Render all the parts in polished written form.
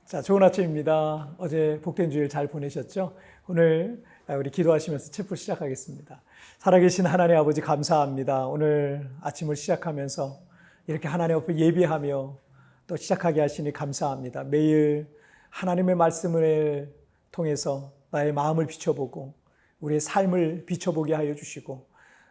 자, 좋은 아침입니다. 어제 복된 주일 잘 보내셨죠? 오늘 우리 기도하시면서 체프 시작하겠습니다. 살아계신 하나님 아버지 감사합니다. 오늘 아침을 시작하면서 이렇게 하나님 앞에 예비하며 또 시작하게 하시니 감사합니다. 매일 하나님의 말씀을 통해서 나의 마음을 비춰보고 우리의 삶을 비춰보게 하여 주시고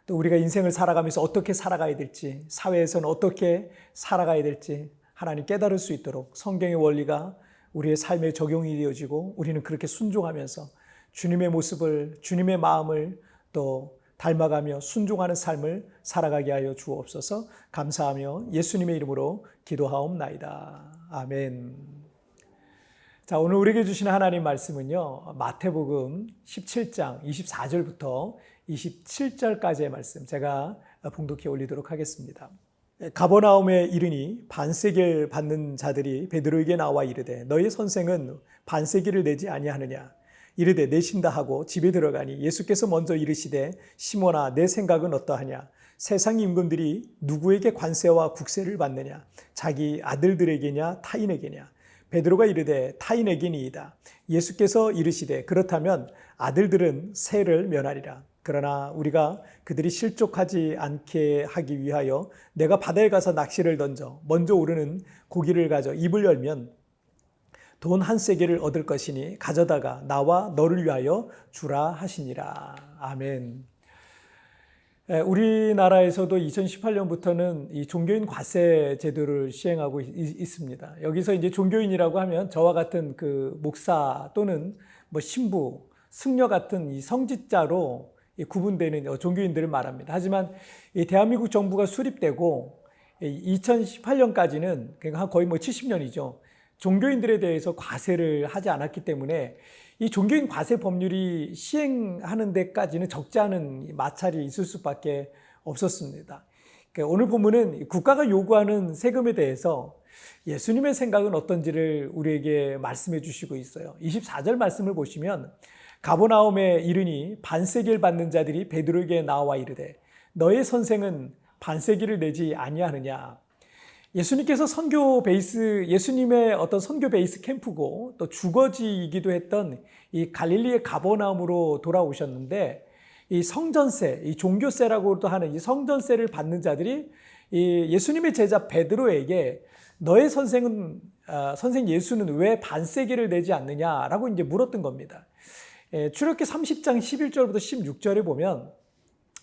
또 우리가 인생을 살아가면서 어떻게 살아가야 될지, 사회에서는 어떻게 살아가야 될지 하나님 깨달을 수 있도록 성경의 원리가 우리의 삶에 적용이 되어지고 우리는 그렇게 순종하면서 주님의 모습을, 주님의 마음을 또 닮아가며 순종하는 삶을 살아가게 하여 주옵소서. 감사하며 예수님의 이름으로 기도하옵나이다. 아멘. 자, 오늘 우리에게 주신 하나님 말씀은요, 마태복음 17장 24절부터 27절까지의 말씀 제가 봉독해 올리도록 하겠습니다. 가버나움에 이르니 반세겔 받는 자들이 베드로에게 나와 이르되 너희 선생은 반세겔을 내지 아니하느냐. 이르되 내신다 하고 집에 들어가니 예수께서 먼저 이르시되 시몬아 내 생각은 어떠하냐. 세상 임금들이 누구에게 관세와 국세를 받느냐. 자기 아들들에게냐 타인에게냐. 베드로가 이르되 타인에게니이다. 예수께서 이르시되 그렇다면 아들들은 세를 면하리라. 그러나 우리가 그들이 실족하지 않게 하기 위하여 내가 바다에 가서 낚시를 던져 먼저 오르는 고기를 가져 입을 열면 돈 한 세겔을 얻을 것이니 가져다가 나와 너를 위하여 주라 하시니라. 아멘. 우리나라에서도 2018년부터는 이 종교인 과세 제도를 시행하고 있습니다. 여기서 이제 종교인이라고 하면 저와 같은 그 목사 또는 뭐 신부, 승려 같은 이 성직자로 구분되는 종교인들을 말합니다. 하지만 이 대한민국 정부가 수립되고 2018년까지는 그러니까 거의 뭐 70년이죠. 종교인들에 대해서 과세를 하지 않았기 때문에 이 종교인 과세 법률이 시행하는 데까지는 적지 않은 마찰이 있을 수밖에 없었습니다. 그러니까 오늘 본문은 국가가 요구하는 세금에 대해서 예수님의 생각은 어떤지를 우리에게 말씀해 주시고 있어요. 24절 말씀을 보시면 가버나움에 이르니 반세겔 받는 자들이 베드로에게 나와 이르되 너의 선생은 반세겔을 내지 아니하느냐. 예수님께서 예수님의 어떤 선교 베이스 캠프고 또 주거지이기도 했던 이 갈릴리의 가버나움으로 돌아오셨는데 이 성전세, 이 종교세라고도 하는 이 성전세를 받는 자들이 이 예수님의 제자 베드로에게 너의 선생 예수는 왜 반세겔을 내지 않느냐라고 이제 물었던 겁니다. 출애굽기 30장 11절부터 16절에 보면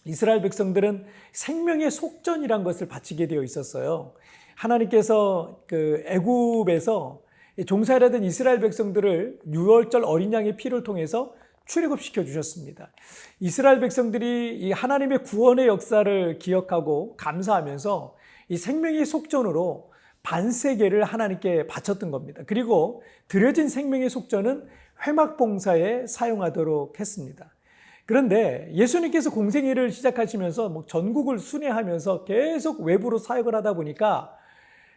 이스라엘 백성들은 생명의 속전이란 것을 바치게 되어 있었어요. 하나님께서 그 애굽에서 종살이하던 이스라엘 백성들을 유월절 어린 양의 피를 통해서 출애굽시켜 주셨습니다. 이스라엘 백성들이 이 하나님의 구원의 역사를 기억하고 감사하면서 이 생명의 속전으로 반세겔을 하나님께 바쳤던 겁니다. 그리고 드려진 생명의 속전은 회막봉사에 사용하도록 했습니다. 그런데 예수님께서 공생애를 시작하시면서 전국을 순회하면서 계속 외부로 사역을 하다 보니까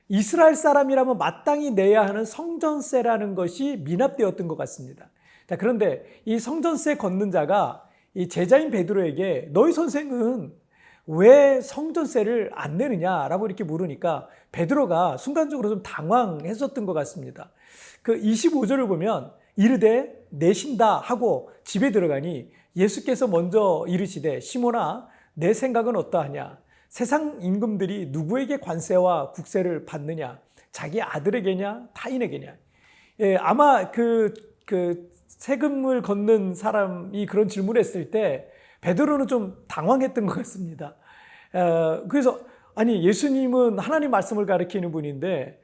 이스라엘 사람이라면 마땅히 내야 하는 성전세라는 것이 미납되었던 것 같습니다. 자, 그런데 이 성전세 걷는 자가 이 제자인 베드로에게 너희 선생은 왜 성전세를 안 내느냐라고 이렇게 물으니까 베드로가 순간적으로 좀 당황했었던 것 같습니다. 그 25절을 보면 이르되 내신다 하고 집에 들어가니 예수께서 먼저 이르시되 시몬아 내 생각은 어떠하냐. 세상 임금들이 누구에게 관세와 국세를 받느냐. 자기 아들에게냐 타인에게냐. 아마 그 세금을 걷는 사람이 그런 질문을 했을 때 베드로는 좀 당황했던 것 같습니다. 그래서 아니 예수님은 하나님 말씀을 가르치는 분인데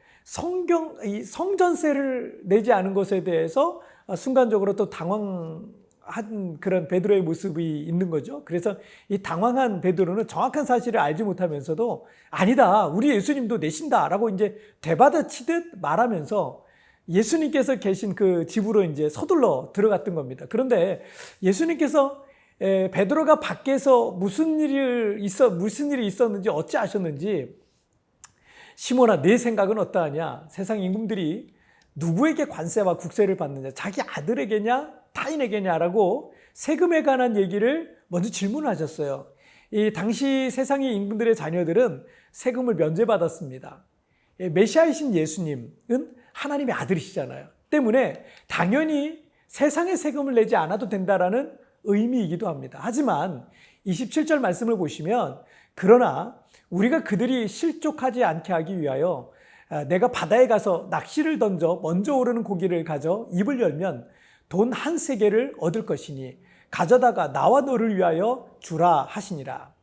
이 성전세를 내지 않은 것에 대해서 순간적으로 또 당황한 그런 베드로의 모습이 있는 거죠. 그래서 이 당황한 베드로는 정확한 사실을 알지 못하면서도 아니다, 우리 예수님도 내신다라고 이제 되받아치듯 말하면서 예수님께서 계신 그 집으로 이제 서둘러 들어갔던 겁니다. 그런데 예수님께서 베드로가 밖에서 무슨 일이 있었는지 어찌 아셨는지 시몬아 내 생각은 어떠하냐. 세상 임금들이 누구에게 관세와 국세를 받느냐. 자기 아들에게냐 타인에게냐라고 세금에 관한 얘기를 먼저 질문하셨어요. 이 당시 세상의 임금들의 자녀들은 세금을 면제받았습니다. 메시아이신 예수님은 하나님의 아들이시잖아요. 때문에 당연히 세상의 세금을 내지 않아도 된다라는 의미이기도 합니다. 하지만 27절 말씀을 보시면 그러나 우리가 그들이 실족하지 않게 하기 위하여 내가 바다에 가서 낚시를 던져 먼저 오르는 고기를 가져 입을 열면 돈 한 세겔을 얻을 것이니 가져다가 나와 너를 위하여 주라 하시니라.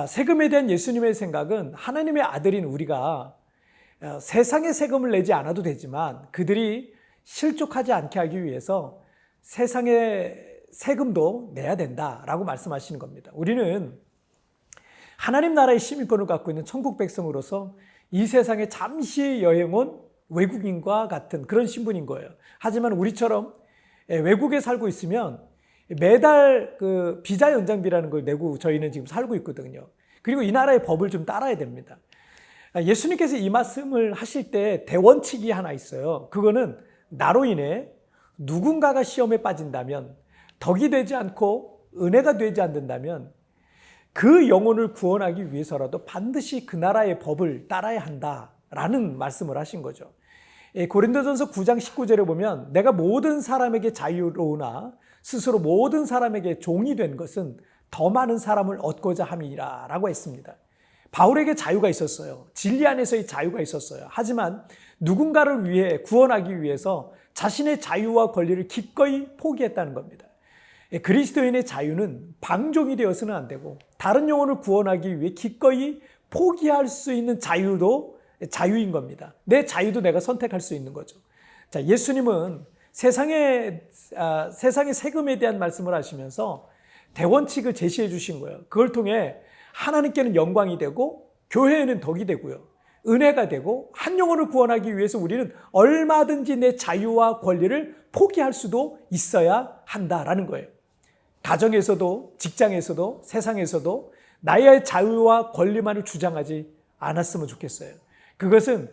세금에 대한 예수님의 생각은 하나님의 아들인 우리가 세상의 세금을 내지 않아도 되지만 그들이 실족하지 않게 하기 위해서 세상의 세금도 내야 된다라고 말씀하시는 겁니다. 우리는 하나님 나라의 시민권을 갖고 있는 천국 백성으로서 이 세상에 잠시 여행 온 외국인과 같은 그런 신분인 거예요. 하지만 우리처럼 외국에 살고 있으면 매달 그 비자 연장비라는 걸 내고 저희는 지금 살고 있거든요. 그리고 이 나라의 법을 좀 따라야 됩니다. 예수님께서 이 말씀을 하실 때 대원칙이 하나 있어요. 그거는 나로 인해 누군가가 시험에 빠진다면, 덕이 되지 않고 은혜가 되지 않는다면 그 영혼을 구원하기 위해서라도 반드시 그 나라의 법을 따라야 한다라는 말씀을 하신 거죠. 고린도전서 9장 19절에 보면 내가 모든 사람에게 자유로우나 스스로 모든 사람에게 종이 된 것은 더 많은 사람을 얻고자 함이라 라고 했습니다. 바울에게 자유가 있었어요. 진리 안에서의 자유가 있었어요. 하지만 누군가를 위해 구원하기 위해서 자신의 자유와 권리를 기꺼이 포기했다는 겁니다. 그리스도인의 자유는 방종이 되어서는 안 되고 다른 영혼을 구원하기 위해 기꺼이 포기할 수 있는 자유도 자유인 겁니다. 내 자유도 내가 선택할 수 있는 거죠. 자, 예수님은 세상의 세금에 대한 말씀을 하시면서 대원칙을 제시해 주신 거예요. 그걸 통해 하나님께는 영광이 되고 교회에는 덕이 되고요. 은혜가 되고 한 영혼을 구원하기 위해서 우리는 얼마든지 내 자유와 권리를 포기할 수도 있어야 한다라는 거예요. 가정에서도 직장에서도 세상에서도 나의 자유와 권리만을 주장하지 않았으면 좋겠어요. 그것은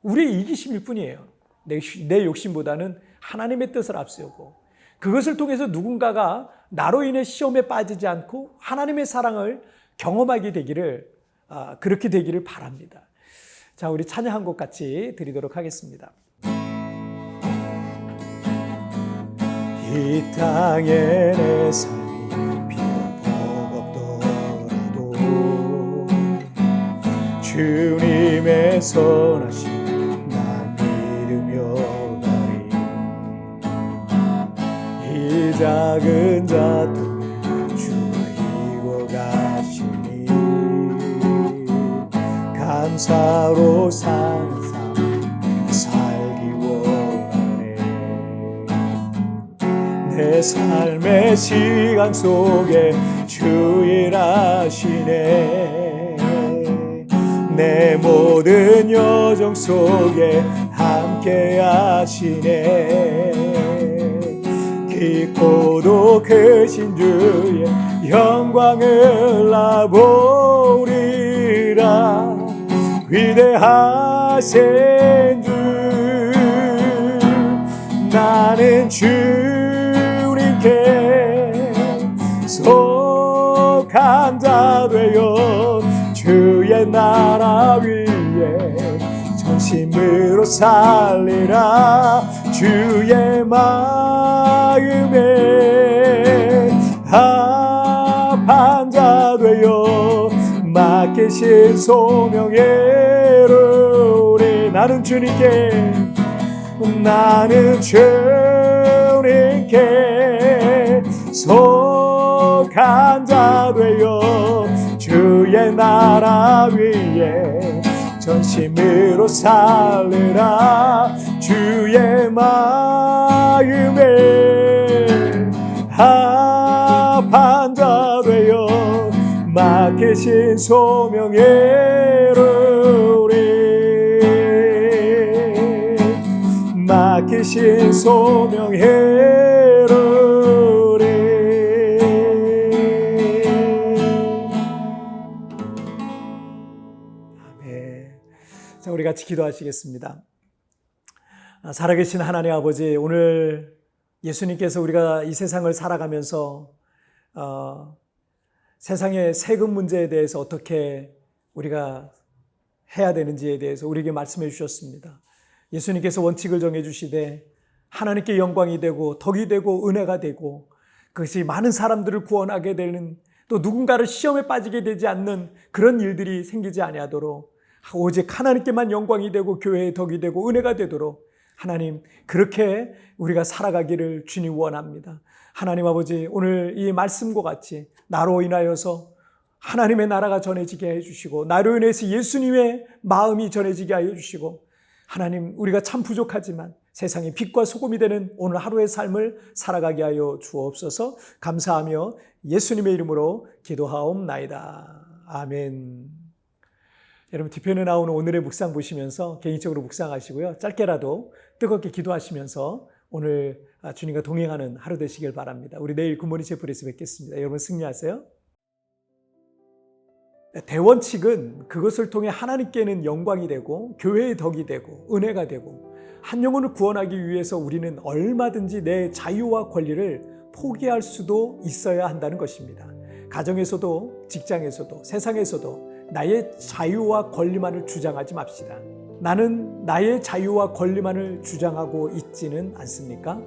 우리의 이기심일 뿐이에요. 내 욕심보다는 하나님의 뜻을 앞세우고 그것을 통해서 누군가가 나로 인해 시험에 빠지지 않고 하나님의 사랑을 경험하게 되기를 그렇게 되기를 바랍니다. 자, 우리 찬양 한 곡 같이 드리도록 하겠습니다. 이 땅에 내 삶이 비록 버겁더라도 주님의 선하심 난 믿으며 가리. 이 작은 자통에 주가 이궈가시니 감사로 사는 삶 살기 원하네. 내 삶의 시간 속에 주 일하시네. 내 모든 여정 속에 함께 하시네. 깊고도 크신 주의 영광을 나보리라. 위대하신 주 나는 주님께 속한 자 되어 주의 나라 위에 전심으로 살리라. 주의 마음에 합한 자 되어 맡기신 소명대로 우리 나는 주님께 속한 자 되어 주의 나라 위에 전심으로 살리라. 주의 마음에 합한 자 되어 맡기신 소명대로 우리 맡기신 소명대로 우리. 아멘. 자, 우리 같이 기도하시겠습니다. 살아계신 하나님 아버지, 오늘 예수님께서 우리가 이 세상을 살아가면서 세상의 세금 문제에 대해서 어떻게 우리가 해야 되는지에 대해서 우리에게 말씀해 주셨습니다. 예수님께서 원칙을 정해 주시되 하나님께 영광이 되고 덕이 되고 은혜가 되고 그것이 많은 사람들을 구원하게 되는 또 누군가를 시험에 빠지게 되지 않는 그런 일들이 생기지 아니하도록 오직 하나님께만 영광이 되고 교회의 덕이 되고 은혜가 되도록 하나님 그렇게 우리가 살아가기를 주님 원합니다. 하나님 아버지 오늘 이 말씀과 같이 나로 인하여서 하나님의 나라가 전해지게 해주시고 나로 인해서 예수님의 마음이 전해지게 하여 주시고 하나님 우리가 참 부족하지만 세상의 빛과 소금이 되는 오늘 하루의 삶을 살아가게 하여 주옵소서. 감사하며 예수님의 이름으로 기도하옵나이다. 아멘. 여러분 뒤편에 나오는 오늘의 묵상 보시면서 개인적으로 묵상하시고요. 짧게라도 뜨겁게 기도하시면서 오늘 주님과 동행하는 하루 되시길 바랍니다. 우리 내일 굿모닝 채플에서 뵙겠습니다. 여러분 승리하세요. 대원칙은 그것을 통해 하나님께는 영광이 되고 교회의 덕이 되고 은혜가 되고 한 영혼을 구원하기 위해서 우리는 얼마든지 내 자유와 권리를 포기할 수도 있어야 한다는 것입니다. 가정에서도 직장에서도 세상에서도 나의 자유와 권리만을 주장하지 맙시다. 나는 나의 자유와 권리만을 주장하고 있지는 않습니까?